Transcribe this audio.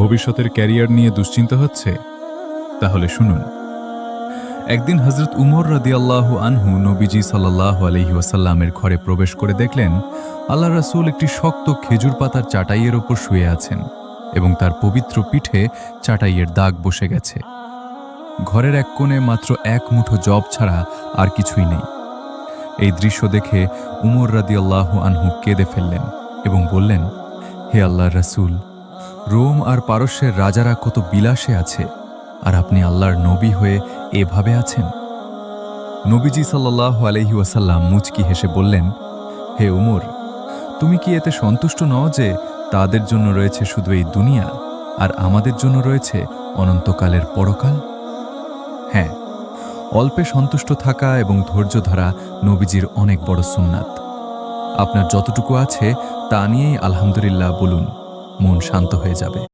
ভবিষ্যতের ক্যারিয়ার নিয়ে দুশ্চিন্তা হচ্ছে? তাহলে শুনুন। একদিন হযরত উমর রাদিয়াল্লাহু আনহু নবীজি সাল্লাল্লাহু আলাইহি ওয়াসাল্লামের ঘরে প্রবেশ করে দেখলেন আল্লাহ রাসূল একটি শক্ত খেজুর পাতার চাটাইয়ের ওপর শুয়ে আছেন এবং তার পবিত্র পিঠে চাটাইয়ের দাগ বসে গেছে। ঘরের এক কোণে মাত্র এক মুঠো জব ছাড়া আর কিছুই নেই। এই দৃশ্য দেখে উমর রাদিয়াল্লাহু আনহু কেঁদে ফেললেন এবং বললেন, হে আল্লাহর রাসূল, রোম আর পারস্যের রাজারা কত বিলাসে আছে, আর আপনি আল্লাহর নবী হয়ে এভাবে আছেন। নবীজি সাল্লাল্লাহু আলাইহি ওয়াসাল্লাম মুচকি হেসে বললেন, হে উমর, তুমি কি এতে সন্তুষ্ট নও যে তাদের জন্য রয়েছে শুধু এই দুনিয়া আর আমাদের জন্য রয়েছে অনন্তকালের পরকাল? হ্যাঁ, অল্পে সন্তুষ্ট থাকা এবং ধৈর্য ধরা নবীজির অনেক বড় সুন্নাত। আপনার যতটুকু আছে তা নিয়েই আলহামদুলিল্লাহ বলুন, মন শান্ত হয়ে যাবে।